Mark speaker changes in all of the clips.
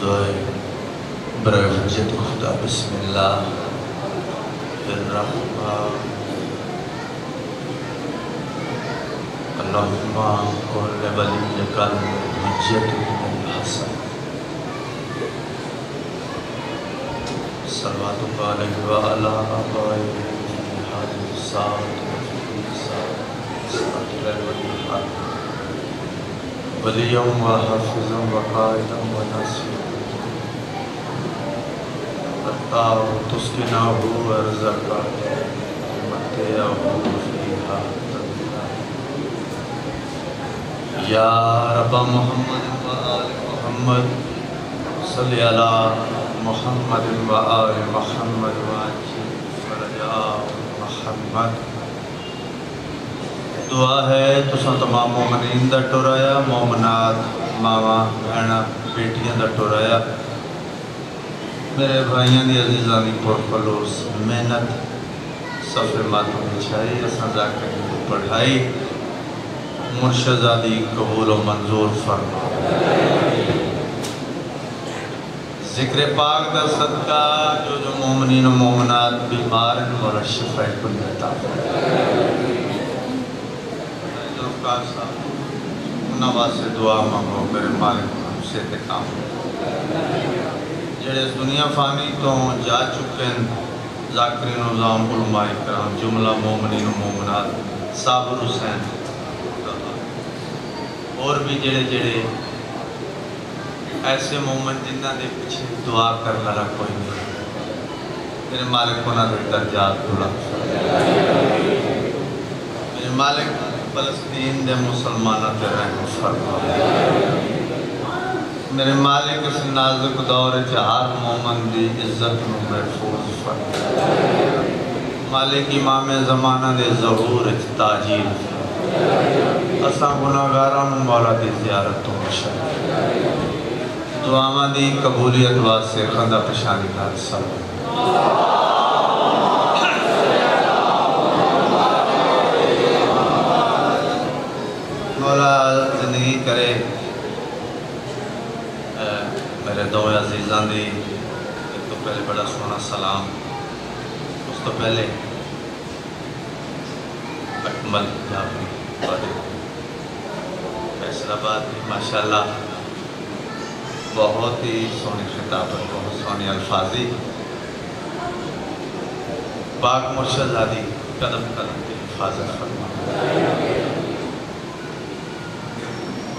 Speaker 1: दुआए बराए हजत खुदा बिस्मिल्लाह अल्लाहुम्मा कुल्ल वलिय्यकल हज्जत हसन सल्लल्लाहु अलैहि व अला आबाइहि हादिस सात वलियम व हाफिज़म व काइदम व नसीर अत्ताव तुस्किनाहु अर्ज़का मत्तिअहु फ़ीहा तदबीरा या रब्ब मुहम्मद व आल मुहम्मद सल्लि अला मुहम्मद व आल मुहम्मद व अज्जिल फ़रजा मुहम्मद। दुआ है तुसां तमाम मोमिनीन दा टुराया मोमनात मावा भैणा बेटियां दा टुराया मेरे भाइयों की अजीज़ां की पुरखलूस मेहनत सफ़े मातम बिछाई असां जाकर पढ़ाई मुर्शदा दी कबूल व मंजूर फरमा। ज़िक्र पाक दा सदका जो मोमिनीन मोमनात बीमार हैं मौला शिफा कुल अता उन्होंने वास्ते दुआ मंगो मेरे मालिक से काम जेड़े दुनिया फानी तो जा चुके हैं ज़ाकिरीन उज़ाम उलमाए कराम जुमला मोमिनीन मोमनात साबिर हुसैन और भी जेड़े जेड़े ऐसे मोमन जिन्हों के पीछे दुआ करने वाला कोई नहीं मेरे मालिक उन्होंने दर्जात बुलंद मेरे मालिक फलस्तीन के मुसलमानों पर रहम फरमा। मेरे मालिक इस नाजुक दौर हर मोमन की इज्जत को महफूज फरमा। मालिक इमाम ज़माना के ज़हूर ताजील असां गुनाहगारां मौला की ज़ियारत तो मुशर दुआवां की कबूलियत वास्ते खंदा पेशानी नाल सब मौला जिंदगी करे मेरे दो अजीज़ां दी एक तो पहले बड़ा सोहना सलाम उस तो पहले अकमल जाफरी फैसलाबाद की माशाल्लाह बहुत ही सोहनी खिताबत बहुत सोहनी अल्फाजी पाक मुर्शद आदि कदम कदम की हिफाजत फरमा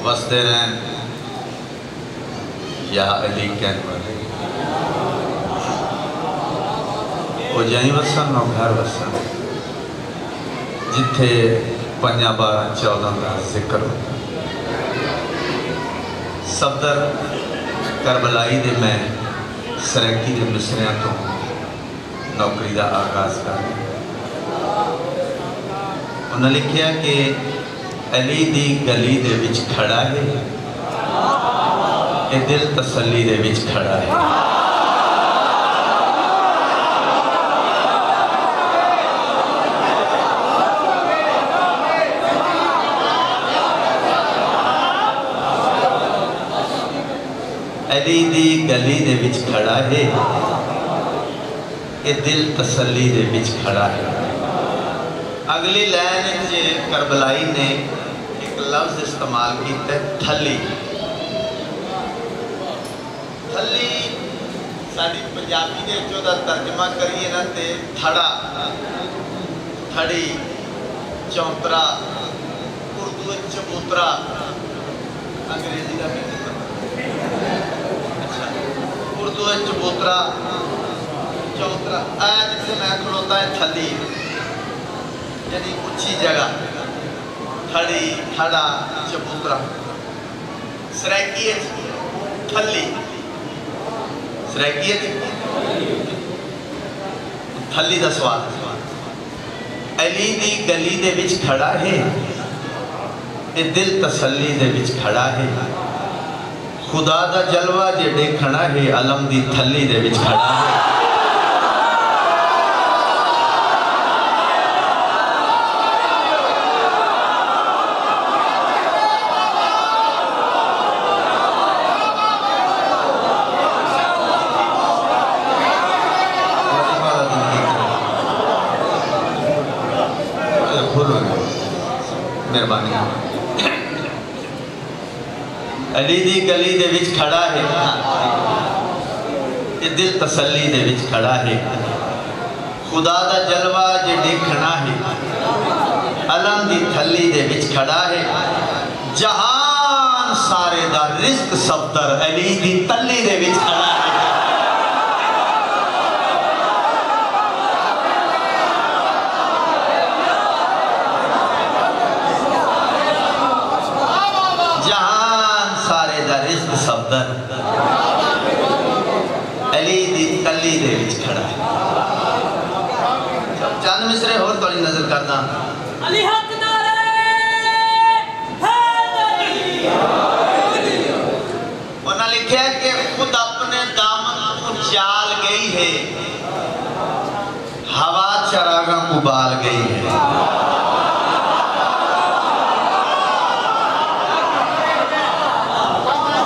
Speaker 1: वसते रहें या अली कहने वाले वो जहीं वसन और घर वसन जिथे 5 12 14 का जिक्र सफदर करबलाई दे मैं सरैकी के मिसरियां तो नौकरी का आगाज कर उन्हें लिखा कि अली दी गली दे विच खड़ा है ये दिल तसल्ली दे विच खड़ा है। अली दी गली दे विच खड़ा है ये दिल तसल्ली दे विच खड़ा है। अगली लाइन करबलाई ने एक लफ्ज इस्तेमाल किया थली थली साड़ी पंजाबी के चौदा तर्जमा करिए ना ते थड़ा थड़ी चौंतरा उर्दू चबूतरा अंग्रेजी का भी अच्छा उर्दू चबूतरा चौतरा आया जिसे मैं खड़ोता है थली यानी ऊंची जगह थड़ी थड़ा चबूतरा सराकी थली सराकी थली का सवाल अली दी गली दे विच खड़ा है ये दिल तसल्ली दे विच खड़ा है खुदा दा जलवा जे देखना है अलम दी थली दे विच खड़ा है। मेहरबानी। अली दी गली दे विच खड़ा है, ये दिल तसल्ली दे विच खड़ा है। खुदा दा जलवा जे देखना है, अलम दी थली दे विच खड़ा है। जहान सारे दा रिज़्क सफ्तर अली दी तली दे विच खड़ा है। जहान सारे दा रिज़्क सफ्तर अली दी तली दे विच खड़ा है। चंद मिसरे होर थोड़ी नजर करदा।
Speaker 2: अली हक नारे
Speaker 1: उन्होंने लिखा कि खुद अपने दामन को चाल गई है, हवा चरागा को बाल गई है।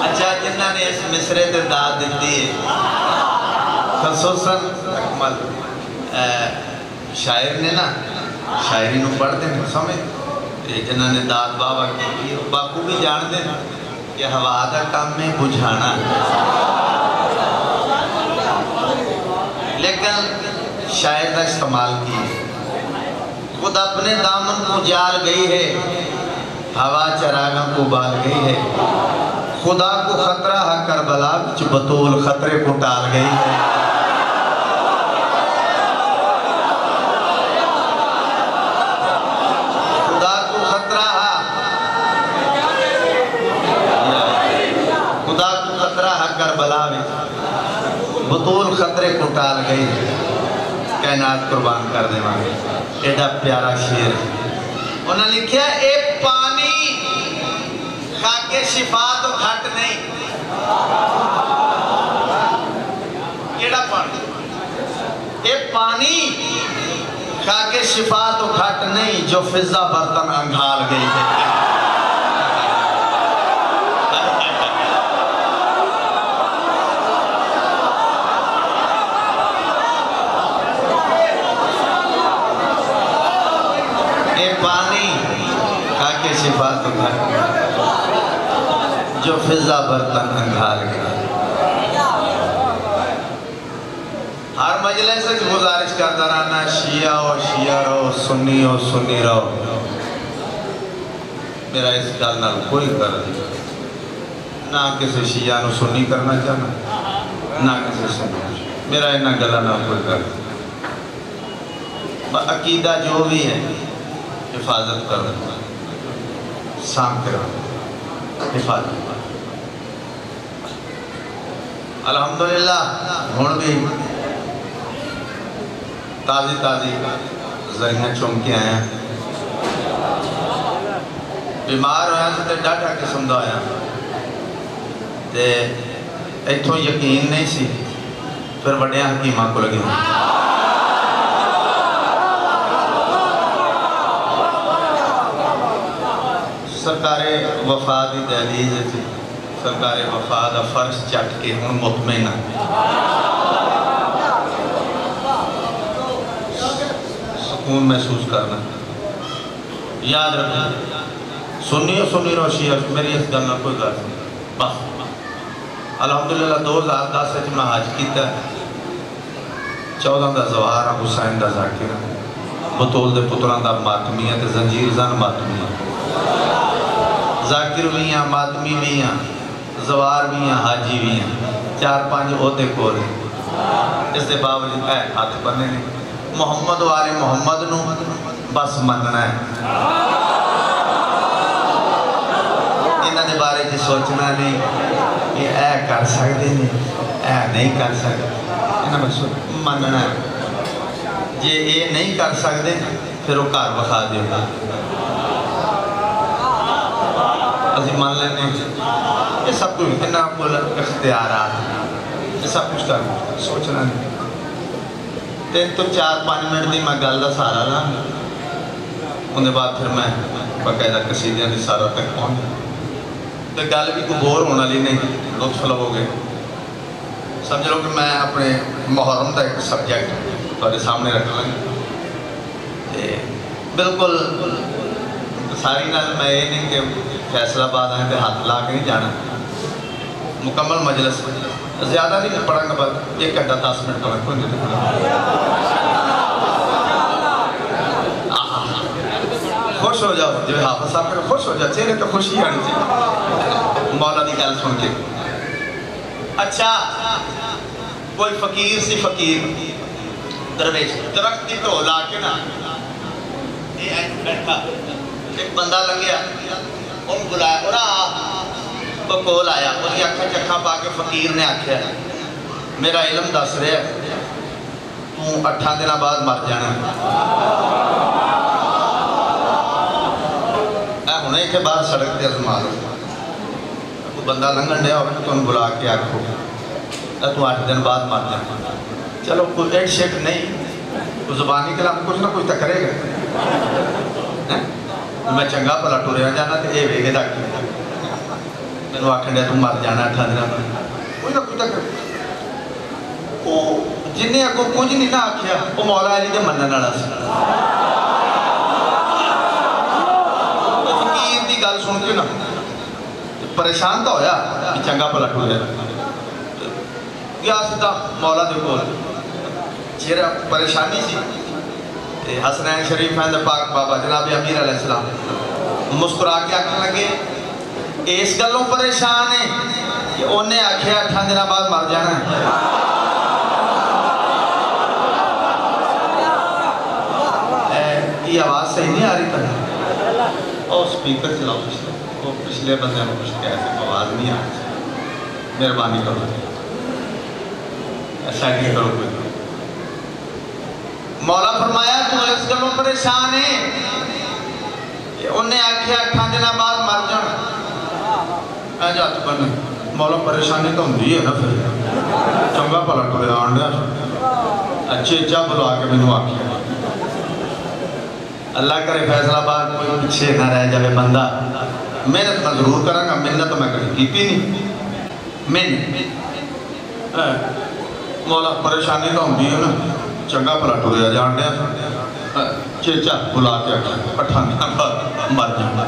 Speaker 1: अच्छा, जिन्होंने इस मिसरे से दाद दी है खसूसन अकमल शायर ने ना, शायरी नूं पढ़ते हैं समझ, जिन्होंने दाद बाबा की बाकू भी जानते हैं कि हवा का काम में बुझाना, लेकिन शायर का इस्तेमाल किया। खुद अपने दामन को जाल गई है, हवा चरागा को बाल गई है। खुदा को खतरा है करबला विच बतूल खतरे को टाल गई है। बतूल खतरे को टाल गई, कायनात कुर्बान कर देवांगे। एडा प्यारा शेर उन्हें लिखा, ए पानी खाके शिफा तो घट नहीं। केड़ा पानी? ए पानी खाके शिफा तो घट नहीं, जो फिजा बर्तन अंघाल गई है। सिफात जो फिजा बर्तन अंघाल गया। हर मजलिस से गुजारिश करता रहना, शिया रहो, सुन्नी रहो। मेरा इस गल नाल कोई गर्ज ना किसी शिया नूं सुन्नी करना चाहना, ना किसी सुन्नी। मेरा इन्हां गल्लां नाल कोई गर्ज। अकीदा जो भी है हिफाजत कर देना, साम करो हिफाजत। अल्हम्दुलिल्लाह हुण भी ताज़ी जरिया चुम के आया। बीमार होया तो डाढ़ा किस्म का होया, ते इत्थों यकीन नहीं सी, फिर वड्डिया हकीमां को लगे। सरकारे वफा की दहलीज सरकारे वफा का फर्श चट के हुण मुतमईन सुकून महसूस करना। याद रखना, सुन्नी रहो, शिया मेरी इस गल कोई गल नहीं। बस अल्हम्दुलिल्लाह 2010 मैं हज किया, 14 का जवार हुसैन का जाकिर, बतूल के पुत्रां का मातमी है, जंजीर जन मातमी है। जाकिर भी हैं, मातमी भी हैं, जवार भी हैं, हाजी भी हैं, 4-5 ओहदे कोल। इसके बावजूद हाथ बने ने। मुहम्मद वाले मुहम्मद नूं बस मनना है, इन्हां दे बारे च सोचना नहीं कि ऐ कर सकते हैं, ऐ नहीं कर सकते। इन्हां बस मनना है। जे ये नहीं कर सकते फिर वो घर विखा देगा, अभी मान लेने ये सब कुछ इन्ना को इख्तियारात, ये सब कुछ कर सोचना नहीं। 3 तो 4-5 मिनट की मैं गल का सहारा ला, उनके बाद फिर मैं बाकायदा कसीदियां की सारा तक पहुँच। तो गल भी कोई बोर होने वाली नहीं, लुत्फ लवोगे। समझ लो कि मैं अपने मुहर्रम का एक सब्जैक्ट थोड़े सामने रख लूँगा, बिल्कुल सारी नाल मैं ये नहीं कि फैसलाबाद आए तो हाथ ला के नहीं जाना, मुकम्मल मजलिस ज़्यादा नहीं पढ़ांगा, बस 1 घंटा 10 मिनट पढ़ा कोई नहीं। खुश हो जाओ जो हाफिज साहब फिर खुश हो जाओ, चेहरे तो खुशी आनी चाहिए मौला की गल सुन के। अच्छा कोई फकीर सी, फकीर दरवेश दरख्त की ढो ला के ना बैठा, एक बंदा लंघिया उन्हें बुलाया और कोल आया, उसकी अखा चखा पा के फकीर ने आख्या मेरा इलम दस रहा तू 8 दिन बाद मर जाना। हुणे इतने बाहर सड़क पर अजमा लो, कोई बंदा लंघन दिया हो तुम बुला के आखो तू 8 दिन बाद मर जाना। चलो कोई एड शेक नहीं, तो जुबानी कलाम कुछ ना कुछ तो करेगा। मैं चंगा भला टुरिया जाना तो ये वेगे तक मैं आखन दिया तू मर जाना 8 दिन, कोई ना कुछ तो कर। जिन्हें अगों कुछ नहीं ना आख्या वो मौला अली के मनन वाला सी। फकीर की गल सुन के ना परेशान तो होया कि चंगा भला टुरिया गया सीधा मौला दे कोल, चेहरा परेशानी सी। हसनैन शरीफ है पाक बाबा जनाब अमीर अलैहिस्सलाम मुस्कुरा के आखन लगे इस गलों परेशान है कि उन्हें आख्या 8 दिन बाद मर जाना है। ये आवाज़ सही नहीं आ रही था और स्पीकर चलाओ पिछले, वो पिछले बंदे को कुछ कह सके आवाज़ नहीं आ रही, मेहरबानी करो ऐसा नहीं करो कोई। मौला फरमाया तू इस गलों परेशान है उन्हें आख्या 8 दिन बाद मर जाना। जात बन मौला परेशानी तो होंगी है ना, फिर चंगा भला टुरिया आन दिया अच्छे चा बुला के मैनू आख्या अल्लाह करे फैसलाबाद कोई पीछे ना रह जाए बंदा। मेहनत मैं जरूर करांगा, मेहनत मैं कभी की नहीं। मौला परेशानी तो होंगी है ना, चंगा भला टुरिया जान दिया चेचा बुला के 8 दिन बाद मर जाना।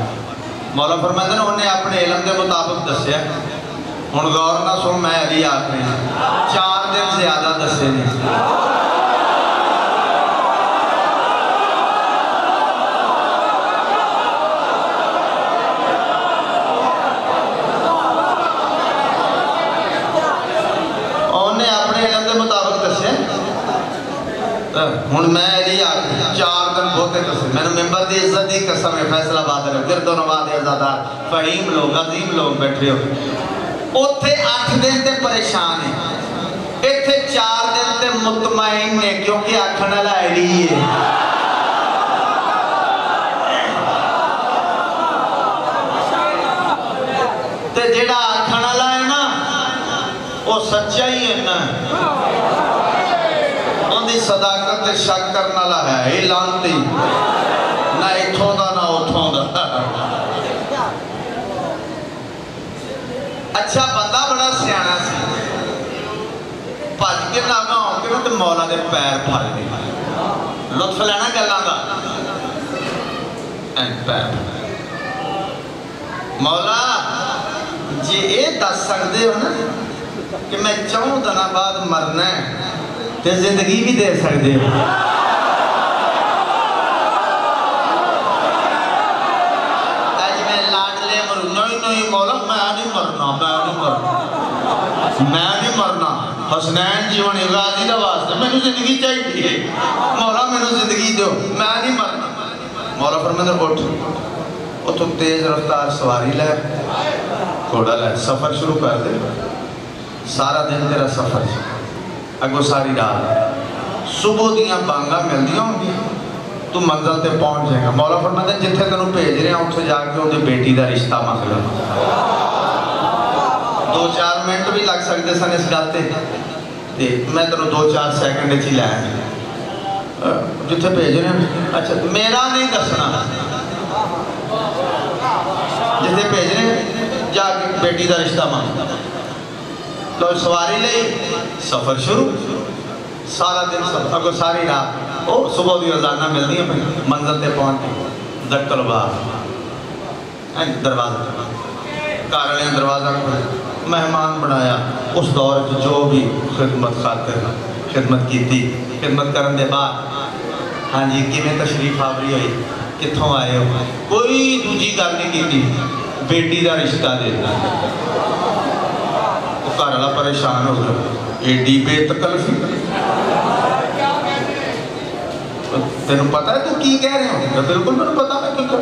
Speaker 1: मौला फरमाते ने उन्हें अपने इलम के मुताबिक दसिया, हुण गौर ना सुन मैं अली आखने 4 दिन ज्यादा दसे ने। उन्हें अपने इलम के मुताबिक दसे हुण मैं अली आखने 4 दिन बहुते दसे। मैंने मेंबर की इज्जत की कसम है फैसलाबाद गिरदो नवाज आजादार फहीम लोग अजीम लोग बैठे हो उत्थे 8 दिन ते परेशान है, इत्थे 4 दिन ते मुतमईन ने क्योंकि आखण वाला अली है। ते जेड़ा आखण वाला है ना वो सच्चा ही है ना, उनकी सदाकत ते शक करने वाला है ये लानती ना इथों दा ना उथों दा। अच्छा बंदा बड़ा सियाना सी, भज के ना आके ना तो मौला के पैर फड़ गए, लुत्फ लेना गल्लां दा पैर। मौला जे ये दस सकते हो ना कि मैं 4 दिन बाद मरना है तो जिंदगी भी दे सकते हो। नहीं मौला मैं नहीं मरना, मैं नहीं मरना। हसनैन जीवन गाजी का वास्ते मैनू जिंदगी चाहिए, मौला मैनू जिंदगी दो, मैं नहीं मरना। मौला फरमांदा उठ, उतो तेज रफ्तार सवारी लै, घोड़ा लै, सफर शुरू कर दे। सारा दिन तेरा सफर, अगो सारी रात सुबह दियां बांगा मिलदियां होंगी तू मंजिल ते पहुंच जाएगा। मौला फरमांदा जिथे तेनू भेज रहे उत्थे जाके उहदी बेटी का रिश्ता मंग ले। 2-4 मिनट भी लग सकते सन इस गल ते मैं तेनू 2-4 सैकंड च ही लै जिथे भेज रहे। अच्छा मेरा नहीं दसना, जिथे भेज रहे जाके बेटी का रिश्ता मंग लो। सवारी ले, सफर शुरू, सारा दिन सफर, अगो सारी रात। ओ सुबह की रोजाना मिलती है मंजिल ते पहुंच गई। दक्कल बार दरवाजा घर वाले दरवाजा खोलिया, मेहमान बनाया। उस दौर जो भी खिदमत खातर खिदमत की, खिदमत करने के बाद हाँ जी किमें तशरीफ आवरी हुई, कितों आए हो, कोई दूजी गल नहीं की, बेटी का रिश्ता दे दिया। घर वाला परेशान हो गया, एडी बेतकल्फी, तेन पता है तू की कह रहे हो? बिल्कुल मैं पता मैं की कर।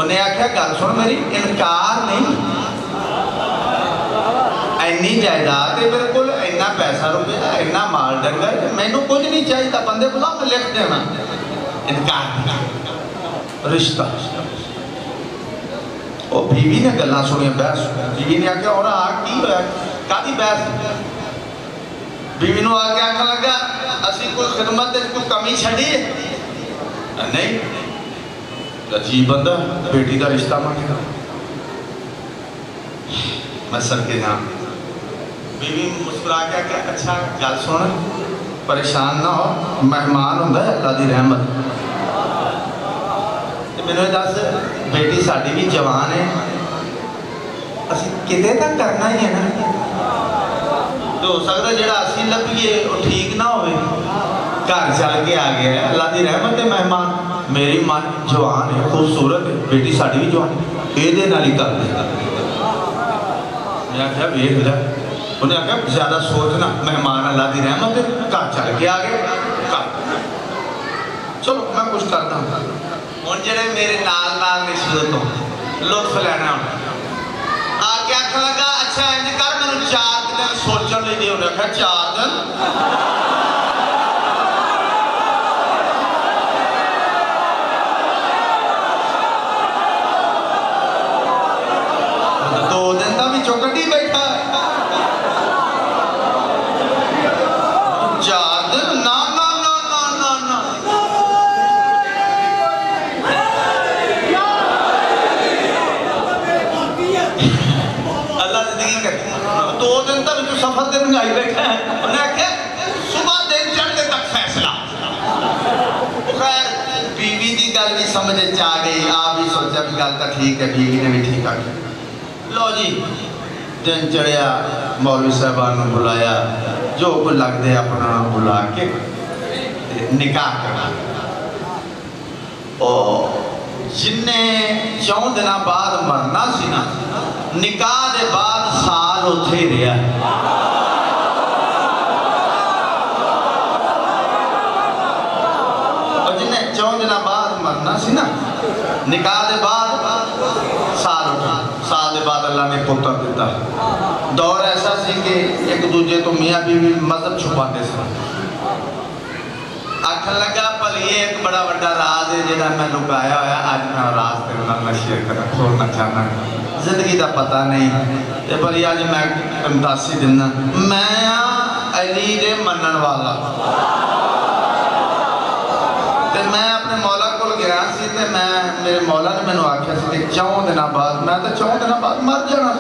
Speaker 1: उन्हें आख्या गल सुन मेरी, इनकार नहीं, इन्नी जायदाद है मेरे को, इन्ना पैसा रुपया, इन्ना माल डंगर, मैनू कुछ नहीं चाहिए, बंदे बुला मैं लिख देना। इनकार रिश्ता। वो बीवी ने गल्लां सुनिया, बहस, बीवी ने आख्या और आ की होया, कादी बहस? बीवी नूं आके आखन लगा असी कोई खिदमत कोई कमी छड़ी है? नहीं, अजीब बंदा, बेटी का रिश्ता मांगेगा। मैं सर के नाम बीवी मुस्कुरा के क्या, अच्छा गल सुन, परेशान ना हो, मेहमान होंदा है अल्लाह दी रहमत। मैंने दस बेटी साड़ी भी जवान है, असी किते तक करना ही है ना, तो हो सकता जो असी लभीए वो ठीक ना हो, घर चल के आ गया है, अल्लाह की रहमत है। मेहमान मेरी मन जवान है, खूबसूरत है, बेटी साड़ी भी जवान, ये ही कर दे। मैं आख्या वेख लिया, उन्हें आख्या ज्यादा सोचना, मेहमान अल्लाह की रहमत है, घर चल के आ गए, चलो मैं कुछ करता हूँ। हुण जेडे मेरे नाल नाल ने शुरू तो लुत्फ लेना, आके आखन लगा अच्छा इंज कर, मैनूं 4 दिन सोचण लई दे। उन्हें आख्या 4 दिन? चौकटी बैठा 4 दिन? ना ना ना ना ना ना, अल्लाह जिंदगी कर 2 दिन तक सफर से मंगाई बैठा है। उन्हें आख्या सुबह दिन चढ़ने तक फैसला। खैर बीवी की गल भी समझ आ गई, आप भी सोचा भी गल तो ठीक है, बीवी ने भी ठीक आखिया। लो जी दिन चढ़िया, मौलवी साहबान बुलाया, जो को लगते अपना बुला के निकाह करा। जिन्हें 4 दिन बाद मरना सी ना, निकाह के बाद साल उत्थे ही रहा। और जिन्हें 4 दिन बाद मरना सी ना, निकाह के बाद साल उठा, साल के बाद अल्लाह ने पुत्र दिता। दौर ऐसा सी कि एक दूजे तो मियाँ बीवी मजहब छुपाते थे। आखन लगा भल ये एक बड़ा बड़ा राज है जो मैं लुकाया होया, अज मैं राज तेरे नाल शेयर करा, खोलना चाहना, जिंदगी का पता नहीं। तो भली अज मैं दस ही दिना, मैं अली दे मनन वाला। तो मैं अपने मौला को गया सी, ते मैं मेरे मौला ने मैनू आख्या सी कि 4 दिन बाद, मैं तो 4 दिन बाद मर जाना।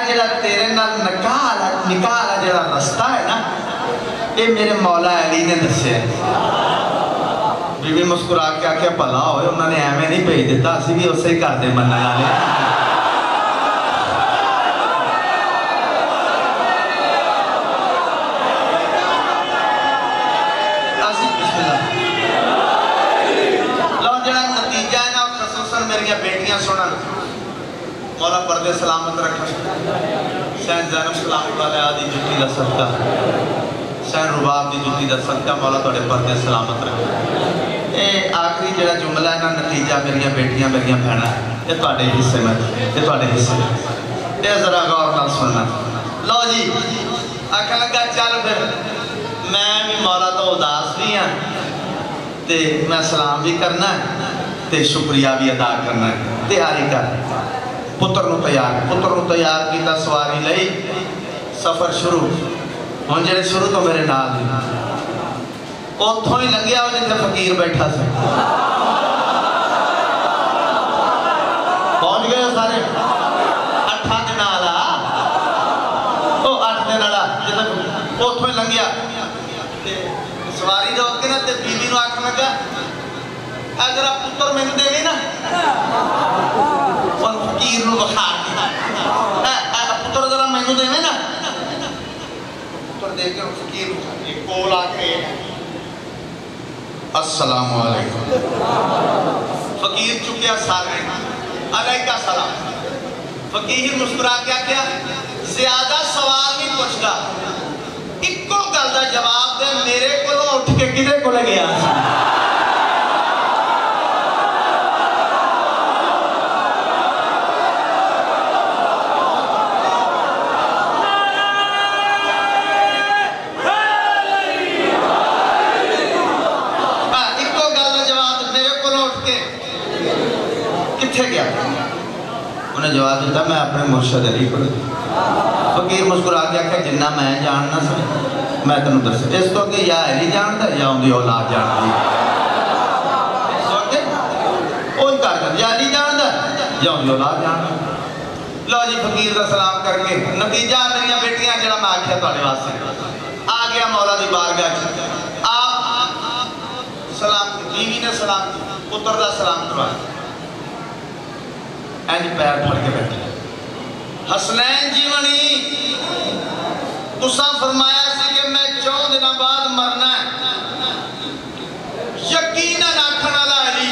Speaker 1: जो तेरे नाल निकाह वाला जो रस्ता है ना, ये मेरे मौला अली ने दसिया। बीवी मुस्कुरा के आख्या भला होए, उन्होंने एवं नहीं भेज दिता, असी भी उसे ही घर के मनने वाले। मेरिया बेटियां सुनन, मौला पर्दे सलामत रखन, सैन ज़ैनब सलाम दी जुत्ती का सदका, सैन रुबाब की जुत्ती का सदका, मौला तुहाडे पर्दे सलामत रखे। ये आखिरी जो जुमला है ना, नतीजा मेरिया बेटियां मेरिया भैणां, ये तुहाडे हिस्से में, ये तुहाडे हिस्से, ये जरा गौर नाल सुनना। लो जी आखन लगा चल फिर मैं भी मौला तो उदास भी हाँ, ते मैं सलाम भी करना ते शुक्रिया भी अदा करना है। तैयारी कर, पुत्र नूं तैयार किया, सवारी लई, सफ़र शुरू। हुण जिहड़े शुरू तो मेरे नाल उत्थों ही लंघिया जिथे फकीर बैठा से, पहुंच गए सारे। 8 दिन वाला, 8 दिन वाला जिथे उत्थों ही लंघिया, सवारी रोक के ना, बीवी नूं आखन लगा अगर आप पुत्र मैनूं देवे ना और फकीर नूं वखा पुत्र जरा मैनू देवे ना पुत्र दे के फकीर कोल आके अस्सलाम वालेकुम फकीर चुकिया सारे अलैका सलाम फकीर मुस्कुरा के क्या ज्यादा सवाल नहीं पूछता इको गल का जवाब दे मेरे को उठ के किदे को गया उन्हें जवाब दिता मैं अपने मुर्शद अली को फकीर मुस्कुरा के आख्या जिन्ना मैं जानना सी मैं तेन दस इस तो अगे या अली जानता या उनकी औलाद जानती या अली जानता या उनकी औलाद जानता लो जी फकीर का सलाम करके नतीजा मेरी बेटियां जरा मैं आख्या थोड़े वास्ते आ गया मौला की बारगाह आप सलाम बीवी ने सलाम पुत्र का सलाम करवाया इंज पैर फड़ के बैठे हसनैन जीवनी तुसा फरमाया सी कि मैं 4 दिन बाद मरना है यकीनन आखण वाला अली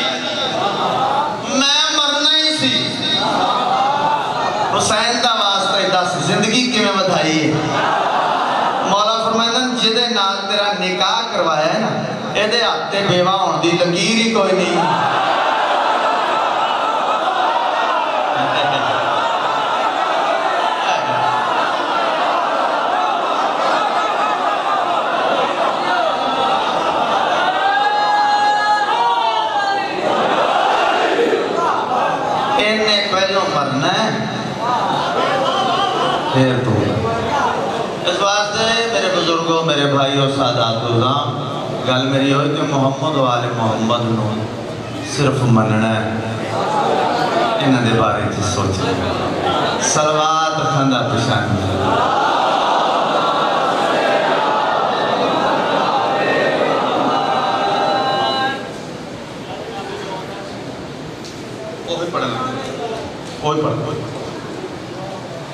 Speaker 1: मैं मरना ही सी हुसैन का वास्ता दस जिंदगी किवें वधाई है मौला फरमांदा जिहदे नाल तेरा निकाह करवाया है ना इहदे हत्थ ते बेवा होण दी लकीर ही कोई नहीं मरना है फिर तो इस वास्ते मेरे बुजुर्गों मेरे भाइयों सादातों गल मेरी हो कि मुहम्मद वाले मुहम्मद नूं सिर्फ मनना है इन्हां दे बारे च सोचना सलवात खंदा पिछान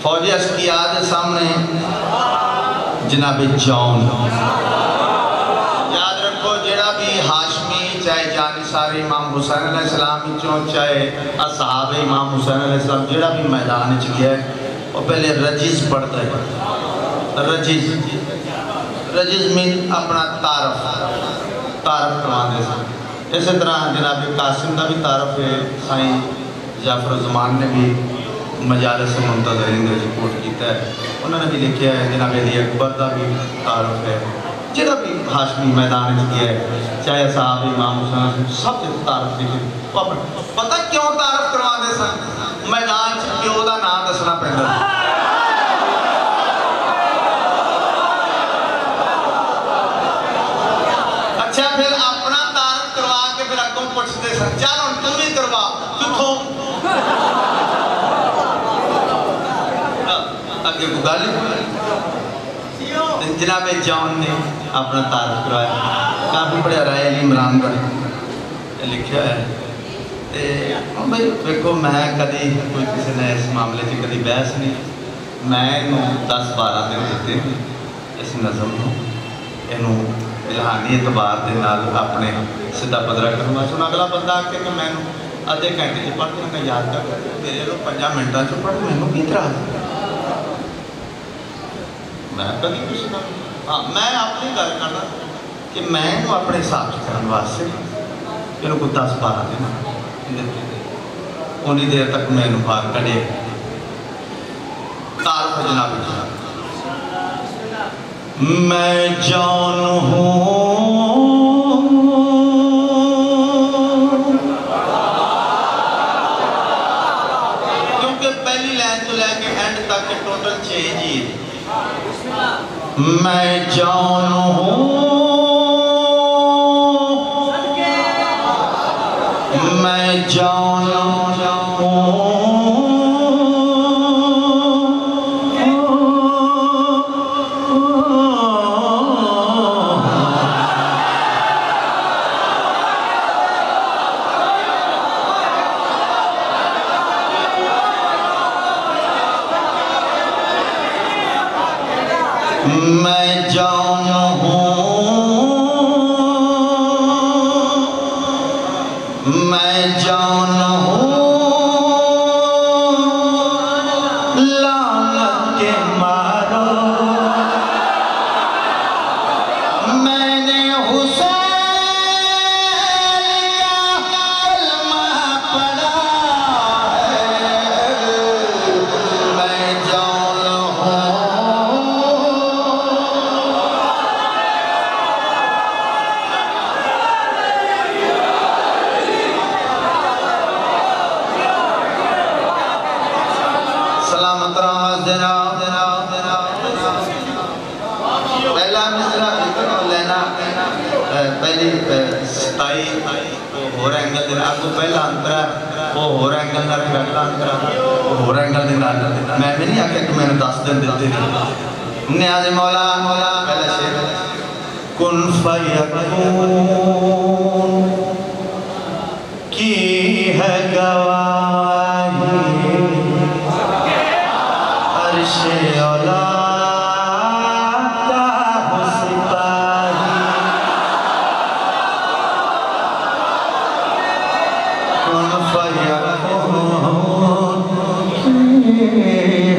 Speaker 1: फौजी अस्किया के सामने जनाब जौन याद रखो जेड़ा भी हाशमी चाहे जानिसार इमाम हुसैन अलैहिस्सलाम विचों चाहे असहाब इमाम हुसैन अलैहिस्सलाम जेड़ा भी मैदान च गया है वो पहले रजीज पढ़ता है रजीज मीन अपना तारफ करवाते सन इस तरह जनाब कासिम का भी तारफ है साईं जाफर ज़मान ने भी मजालस मुंतज़रीन रिपोर्ट किया है उन्होंने भी लिखा है जनाब अली अकबर का भी तारुफ है जोड़ा भी हाशमी मैदान गया है चाहे साहब इमाम हुसैन सब तारुफ लिखे पता क्यों तारुफ करवाते सन मैदान प्यो का नाम दसना पैंदा अच्छा फिर अपना तारुफ करवा के फिर अगों पूछते सन चल हुण तू भी करवा किथों अगे गल जनाब जॉन ने अपना तारुफ करवाया काफ़ी बड़ा राय अली इमरानगढ़ लिखा है भाई देखो मैं कभी कोई किसी ने इस मामले से कभी बहस नहीं मैं 10-12 दिन दिते इस नज़म को इनू इल्हानी एतबार के नाल अपने सीधा पदरा करूँगा सुन अगला बंदा आके कि मैं आधे घंटे च पढ़ के मैं याद कर मेरे लोग 5 मिनटों च पढ़ मैनू की तरह मैं कभी कुछ ना हाँ मैं अपनी गल करना कि मैं अपने हिसाब से करने वास्ते इन्हों को 10-12 दिन उन्नी देर तक मैं बाहर कढ़े तारुफ जनाब मैं जान हूँ क्योंकि पहली लाइन तो लैके एंड तक टोटल 6 जी मैं जान हूँ मैं जान मैं जान हूँ, मैं जान हूँ लानत के मारो, मैंने हुसैन का कलमा पढ़ा है, मैं जान हूँ। सलामत राज देना देना देना पहला मिसरा लेना पहली सताई हो रहा एंगल देना आपको पहला अंतरा वो हो रहा एंगल ना पहला अंतरा वो हो रहा एंगल देना मैं भी नहीं आख्या कि मैंने 10 दिन देते नहीं न्याज मौला मौला पहला शेर कुन फयकून की है गवाही अर्शे औला का हो सिपाही, कुन फयकून की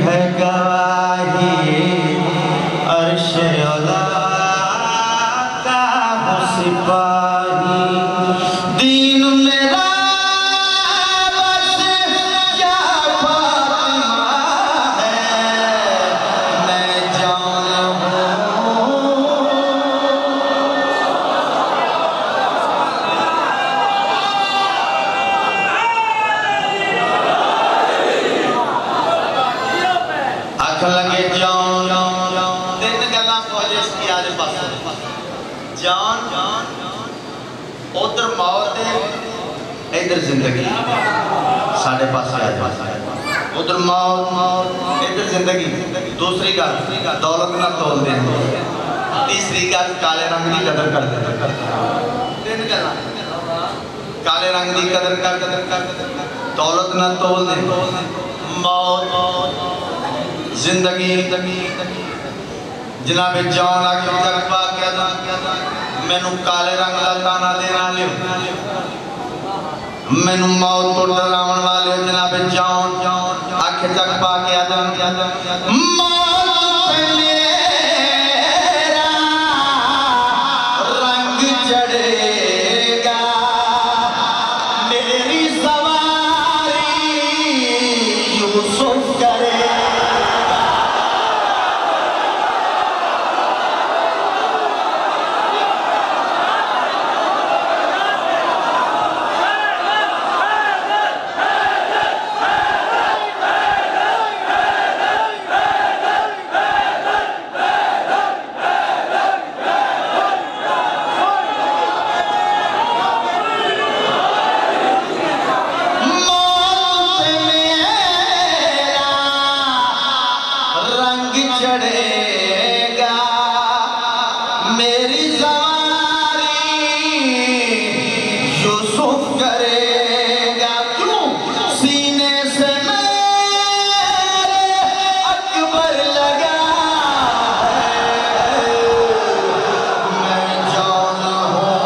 Speaker 1: है गवाही अर्शे औला का हो सिपाही, दीन मेरा बस क्या फातिमा है, मैं जान हूँ। आख लगे जान तीन गल्लां फौजिस की आज पास जान उधर मौत इधर जिंदगी साढ़े पास उधर मौत इधर जिंदगी, दूसरी गल दौलत ना तोल दे, तीसरी गल काले रंग की कदर कर दे, तीन गल्लां काले रंग की कदर कर दौलत ना तोल दे, मौत जिंदगी जनाब जौन आके जग पा के मैनू काले रंग का ताना देना लियो, मैनू मौत को डरावन वाले जनाब जौन आखे जग पा के मौत पे मेरा रंग चढ़ेगा, मेरी सवारी यूसुफ करे, चढ़ेगा मेरी सवारी यूसुफ करेगा, क्यों सीने से मेरे अकबर लगा है, मैं जान हूँ।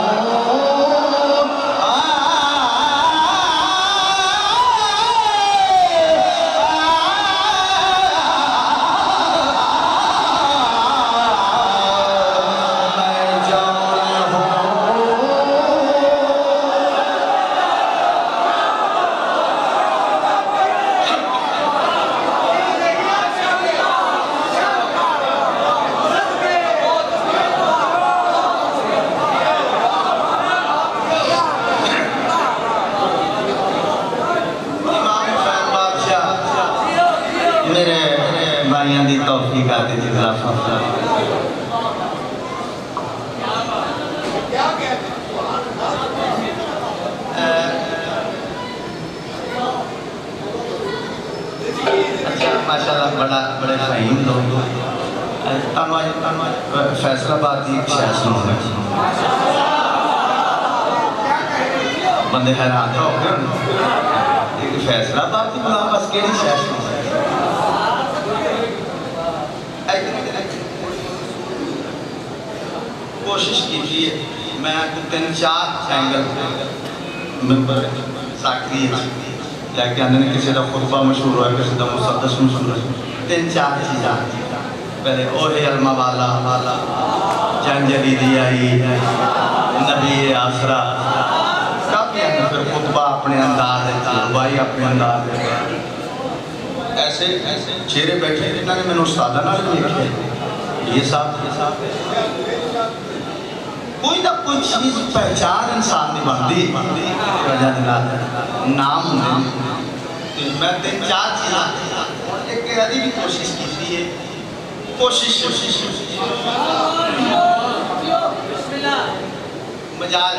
Speaker 1: मेरे भाइयों की तौफीक आती थी माशाल्लाह बड़े फहीम लोग फैसलाबाद की एक शहर सुना बंदे हैरान हो गए फैसलाबाद की बुला बस केड़ी शहर कोशिश की थी मैं 3-4 एंगल मैंबर साकरी लैके आने ने किसी का खुतबा मशहूर हुआ किसी का मुसद्दस मशहूर है 3-4 चीज़ा पहले ओहे अलमा वाला जंजली दियाई नबी आसरा काफ़ी फिर खुतबा अपने अंदाज भाई अपने अंदाज ऐसे चेहरे बैठे इन्होंने मैंने उस्तादा नाल देखे ये साहब कोई ना कोई चीज़ पहचान इंसान की बनती वजह नाम होंगे मैं 3-4 चीज़ा एक यदि भी कोशिश की है कोशिश मजाल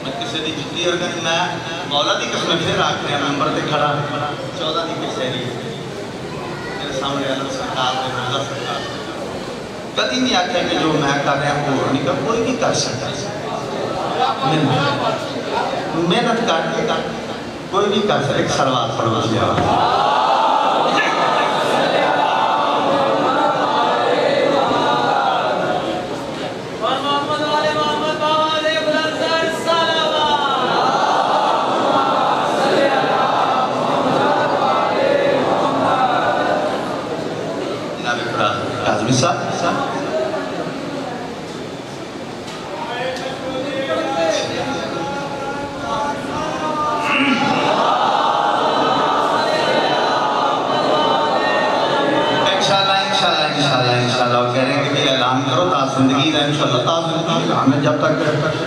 Speaker 1: मैं किसी की जुत्ती और मैं मौला की कसम फिर रख रहा नंबर से खड़ा 14 की कचहरी मेरे सामने अलग सरकार ने रोजा सरकार कभी नहीं आख्या कि जो मैं कर रहा हूँ नहीं कर कोई भी कर सकता मेहनत कर कोई भी कर सकता एक सलवार पढ़वा लिया जब तक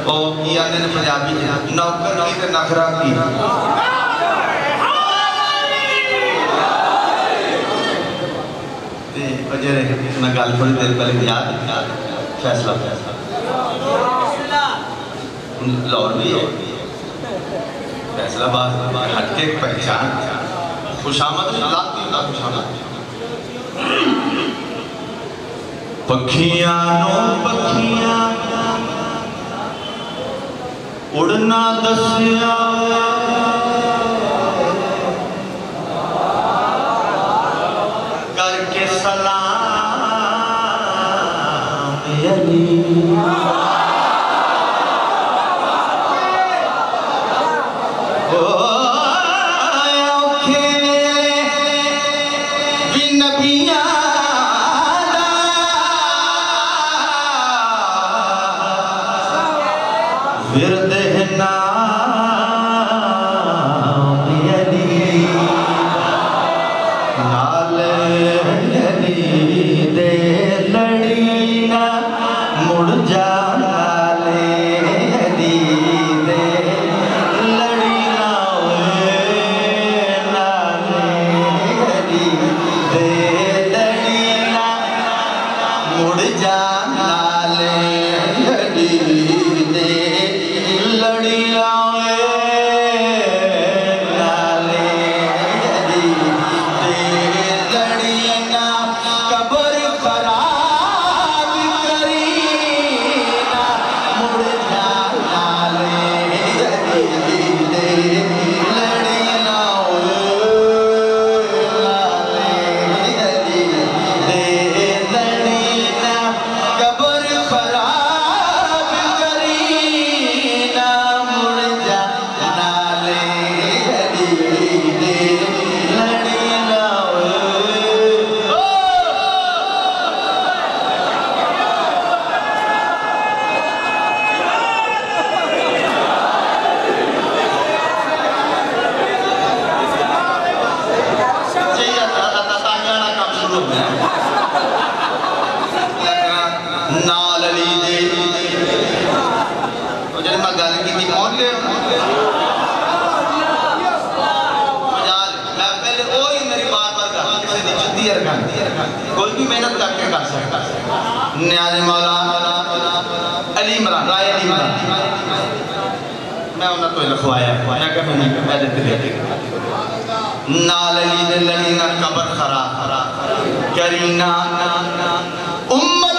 Speaker 1: वो पंजाबी नौकर की नखरा की मैं गल थोड़ी देर पहले याद फैसला लाहौर भी है फैसलाबाद हट के पहचान खुशामद खुशामद पखियां उड़ना दसिया करके सलाम कोई भी मेहनत करके कर सकता न्याज मौला अली इमरान राय अली इमरान मैं उन्हें तो लिखवाया मैं क्या मैं देते नाल अली दे लड़ी ना कबर खराब करीना उम्मत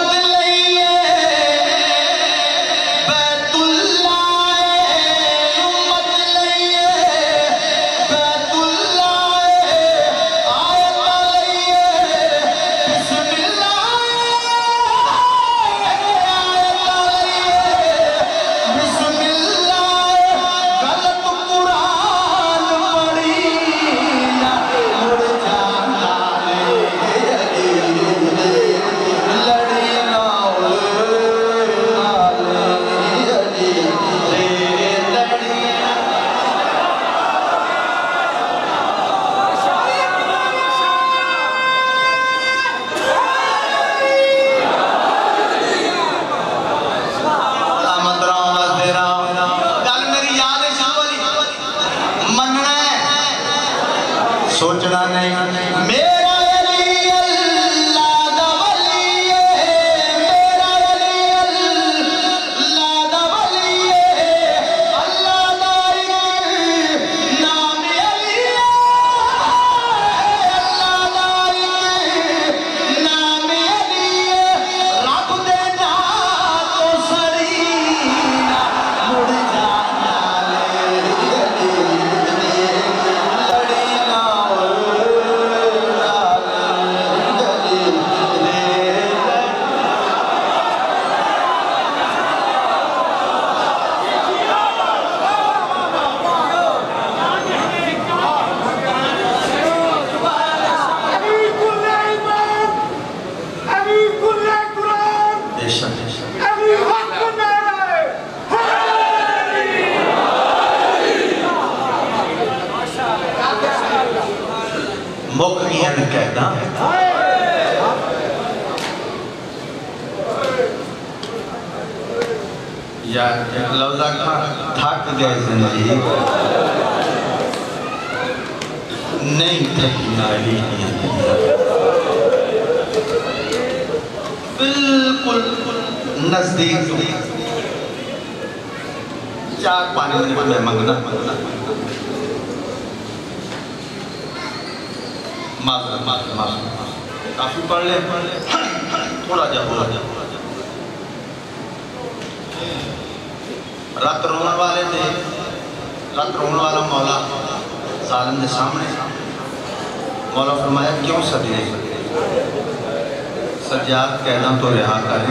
Speaker 1: कहता या लफ्जा थक गए जिंदगी नहीं थकी नाली बिल्कुल नजदीक चार पानी मिनट में मंगना काफी पढ़ ले थोड़ा जा रात रोने वाले थे रात रोने वाला मौला सालिम के सामने मौला फरमाया क्यों सजे सज्जाद कहना तो रिहा करें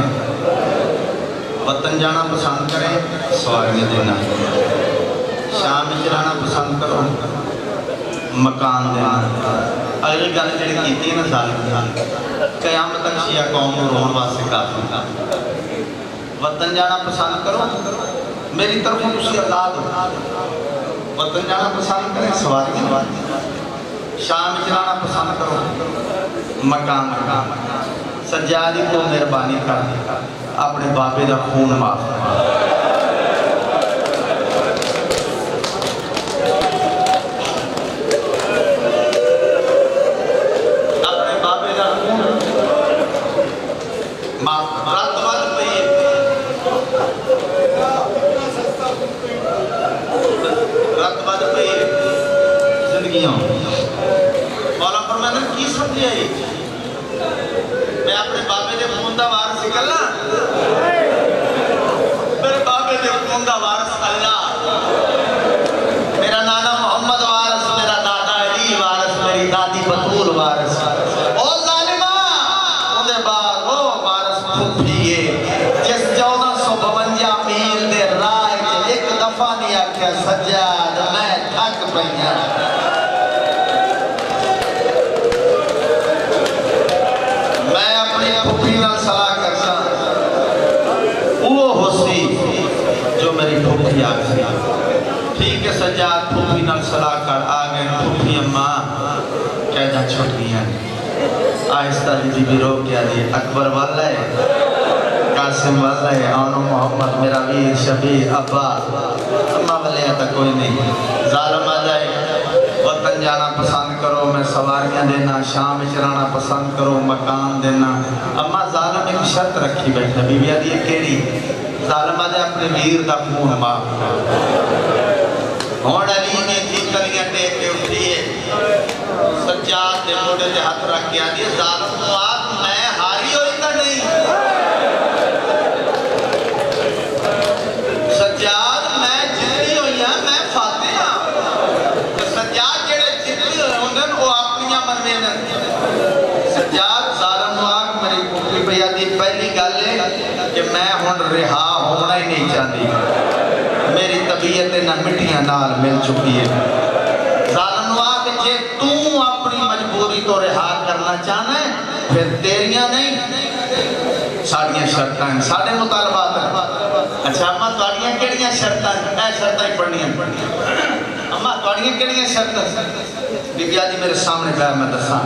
Speaker 1: वतन जाना पसंद करें सवारियां देना शाम में रहना पसंद करो मकान देना अगली गल जी की ना सालिम कयामत तक शिया कौम को रोन वास्ते काफी वतन जाना पसंद करो मेरी तरफों तुसी औलाद वतन जाना पसंद करें सवारियां शाम चलाना पसंद करो मकान सज्जादी को मेहरबानी कर अपने बाबे का खून माफ अपने बाबे का खून माफ रात बाद पई रात बाद पई जिंदगी मौला फरमाया की समझे मैं अपने बाबे के खून का वारस निकलना मेरे बाबे के खून का वारस अल्लाह मेरा नाना मोहम्मद वारस मेरा दादा अली वारस मेरी दादी बतूल वारस ओ जालिमा उनके बाद वो वारस फुफिए जिस 1452 मील दे राह एक दफा नहीं आख्या सज्जाद मैं थक पई सलाह करता वो होसी जो मेरी फूफी आ गई ठीक है सज्जाद फूफी नाल सलाह कर आ गए फूफी अम्मा कहना छुट गई आहिस्ता जी भी रो क्या दी अकबर वाला है कासिम वाला है और मोहम्मद मेरा वीर शबीर अब्बा अम्मा वाले तो कोई नहीं जालिम आ जाए वतन जाना पसंद करो मैं सवारियां देना शाम चलाना पसंद करो मकान देना अम्मा जालिम एक शर्त रखी बैठा बीबी आदि केड़ी जालिम आदे अपने वीर का खून माफ हुण अली ने जी कलियां टेक के उठी है सज्जाद दे मोढे ते हाथ रख के आदी जालिम को आप मैं हारी होई तो नहीं सज्जाद मैं जितनी हुई हां मैं फातिह हां सज्जाद जेड़े जितनी होंदे वो अपनियां मनवेंदे सज्जाद जालिम वाक मेरी पुत्री भैया दी पहली गल है कि मैं हुण रिहा होना ही नहीं चाहती मेरी तबीयत ना मिट्टियां नाल मिल चुकी है जालिम वाक जे तू अपनी मजबूरी तो रिहा करना चाहना है फिर तेरियां नहीं साड़ियां शर्तां हैं साडे मुतालबात अच्छा अम्मा तुहाड़ियां केड़ियां शर्तां ऐ शर्तां ही पढ़नियां अम्मा तुहाड़ियां केड़ियां शर्तां बीबी आदि मेरे सामने बैठ मैं दसा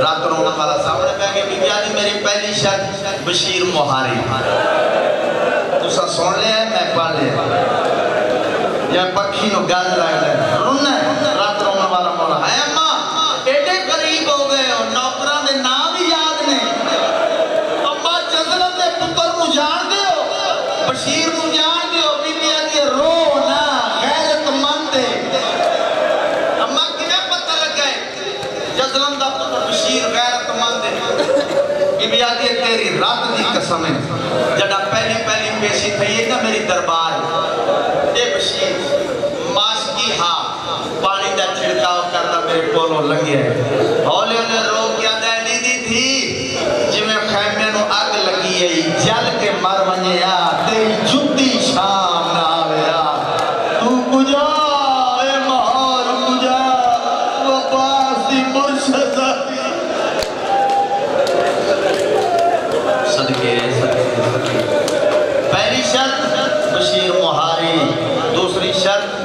Speaker 1: रात रोने वाला सामने बैठ के बीबी आदि मेरी पहली शर्त बशीर मोहारी तुसा सुन लिया मैं पढ़ लिया या पक्षी नो गल लगदा रोना रात रोने वाला मौला है अम्मा एडे करीब हो गए हो नौकरां दे नाम भी याद ने अम्मा जज़लम दे पुत्र नु जानदे हो बशीर नु जानदे हो बीबी आदि रो ना गैरतमंद है अम्मा किवें पता लगा जज़लम दा पुत्र बशीर गैरतमंद है बीबी आदि तेरी रात दी कसम है जड़ा पहली पहली पेशी थई ना मेरी दरबार ए बशीर माशकी हां पानी दा छिड़काव करदा मेरे कोलों लंघे हौले हौले रो के दैनी दी थी जिवें खैमे नु अग लगी है जल के मर वणिया तेरी जुद्दी शाम ना आवेया तू बुझा ए मार बुझा वो पासी मुर्शिद सदके पहली शर्त बशीर मोहारी दूसरी शर्त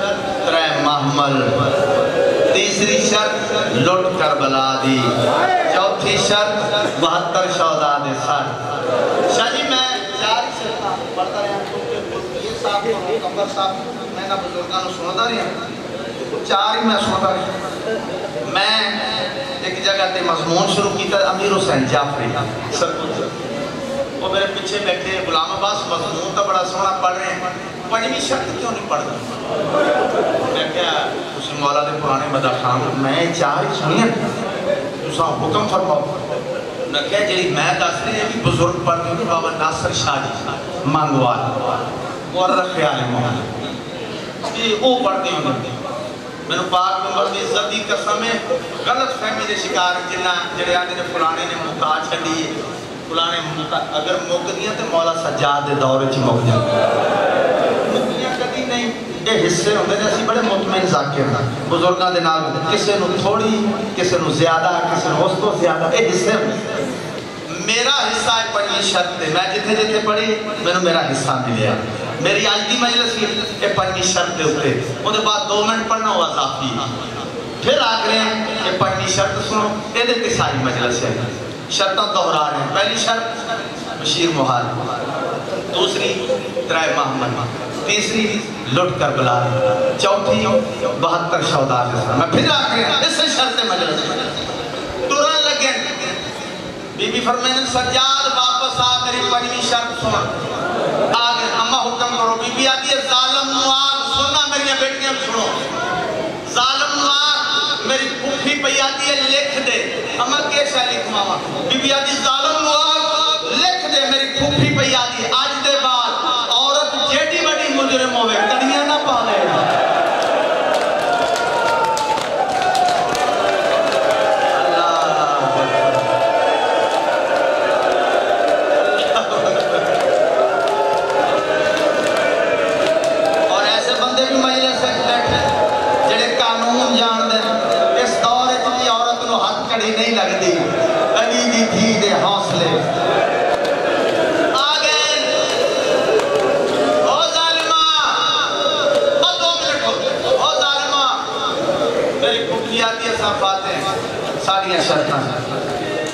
Speaker 1: त्रै महमल तीसरी शर्त लुट करबला दी चौथी शर्त 72 शौदाद साल। शाह जी मैं 4 ही शर्त पढ़ता रहा क्योंकि ये साहब कंबर साहब मैं ना बुजुर्गों को सुनता रहा 4 ही मैं सुनता रहा। मैं एक जगह ते मजमून शुरू किया अमीर हुसैन जाफरी सरकुल वो मेरे पीछे बैठे गुलाम अब्बास मजमून तो बड़ा सोहना पढ़ रहे हैं 5वीं शर्त क्यों नहीं पढ़ता। मैं क्या उस मौला के पुराने मदा खान मैं 4 ही सुनिए तुसा हुक्म फरमाओ। मैं क्या जी मैं दस रही है भी बुजुर्ग पढ़ते हो बाबा नासिर शाह जी मांगवाल और ख्याल वो पढ़ते हो मैंने पाक नंबर की इज्जत की कसम है गलत फहमी के शिकार जिन्ना जड़े आते ने फलाने ने मुका छड़ी फलाने मुका अगर मुक दियां तो मौला सज्जाद के दौर च मुक जाए कभी नहीं ये हिस्से होंगे ने असं बड़े मुतमिन जाकिर हाँ बुजुर्गों के नाल किसी को थोड़ी किसी को ज्यादा किसी को उस तो ज्यादा ये हिस्से मेरा हिस्सा है 5वीं शर्त मैं जिथे जिथे पढ़ी मैंने मेरा हिस्सा मिले मेरी अज की मजलिस ये 5वीं शर्त के उत्ते उसके बाद 2 मिनट पढ़ना हुआ काफी फिर आख रहे हैं कि 5वीं शर्त सुनो ये सारी मजलिस है शर्त दोहरा रहे हैं। पहली शर्त बशीर मुहाल दूसरी त्राय मोहम्मद तीसरी लुट कर बुला चौथी 72 शौदाद मैं फिर आख रहे हैं इस शर्त मजलिस तुरंत लगे बीबी फरमाने सज्जाद वापस आ मेरी 5वीं शर्त सुन आगे अम्मा हुक्म करो बीबी आती है जालिम नुआर सुनना मेरी बेटियां सुनो जालिम नुआर मेरी फूफी पई आती है लिख दे अम्मा के शा लिखवावा बीबी आती जालिम नुआर लिख दे मेरी फूफी पई आती है आज दे बाद औरत जेडी बड़ी मुजरिम होवे कड़ियां ना पावे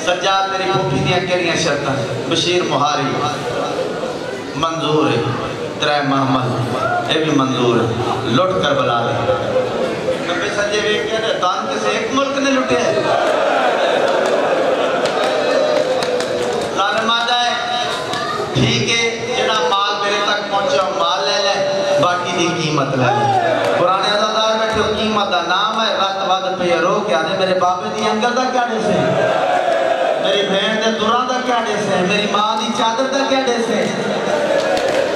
Speaker 1: सज्जाद मेरी फूफी दियां केड़ियां शर्तां बशीर मुहारी मंजूर है त्राय मोहम्मद ये भी मंजूर है लुट कर बुला ले कभी संजय वेख के तान किसी एक मुल्क ने लुटे है जालिम आदा है ठीक है जेड़ा माल मेरे तक पहुंचा माल ले ले बाकी दी कीमत ले ले पुराने अदादार बैठे कीमत का नाम है रत वद पे रो क्या ने मेरे बाबे दी अंगल का क्या डेस है मेरी बहन के दुरा का क्या डेस है मेरी मां की चादर का क्या डेस है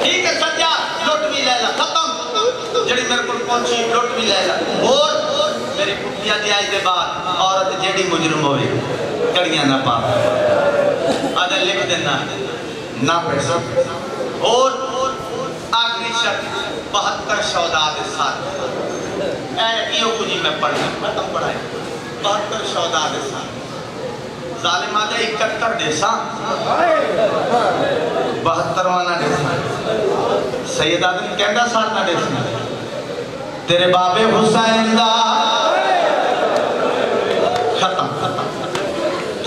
Speaker 1: ठीक है सज्जा लुट भी ले ला खत्म जेड़ी मेरे को पहुंची लुट भी ले ला और मेरी कुटिया दी आज के बाद औरत जेड़ी मुजरिम होवे कड़ियां ना पा आधा लिख देना ना पैसा और आखिरी शर्त 72 शौदाद साथ यो कुछ मैं पढ़ना खत्म पढ़ाई 72 शौदाद साथ जालिम आदे 71 देसा 72वां ना देसा सैयद आदम कहंदा साल ना देसा तेरे बाबे हुसैन दा खत्म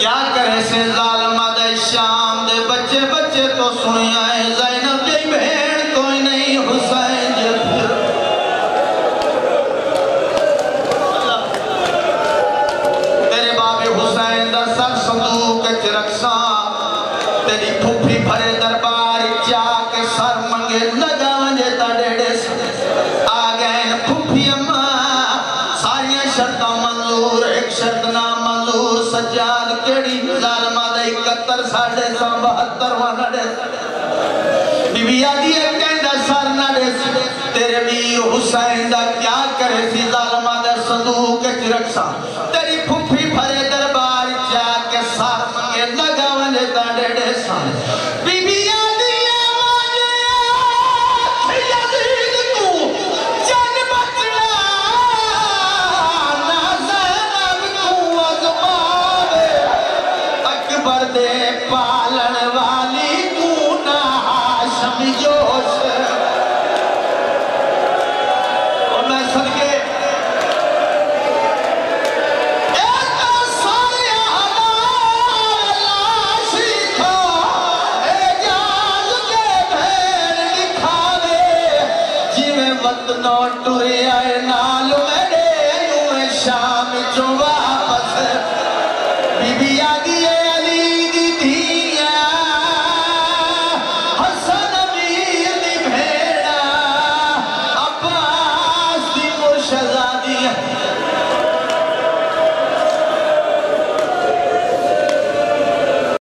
Speaker 1: क्या करे से जालिम आदे शाम दे बच्चे बच्चे तो सुनिया है ज़ैनब दी बहन कोई नहीं हुसैन जे तेरे बाबे हुसैन दा सर संदूक च रखसा तेरी फूफी भरे दरबार जाके सर मंगे लगा वंजे तड़ेड़े आ गए फूफी अम्मा सारिया शर्तां मंजूर एक शर्त ना मंजूर सज्जाद केड़ी जालिमा दे 71 साढ़े 72 नड़े बीबी आदी है कहंदा सर नड़े तेरे वीर हुसैन दा क्या करे सी जालिमा दे संदूक च रखसा तेरी फूफी भरे दरबार जाके सर मंगे लगा वंजे तड़ेड़े सन बीबी आदी है वाजे यजीद को जान बचना ना ज़ैनब को अज़मावे अकबर दे पालन वाली को ना हाशम जोश और मैं सदके एक सारे हालात वतनो टुरे आए नाल मेरे यूं शाम चो वापस बीबिया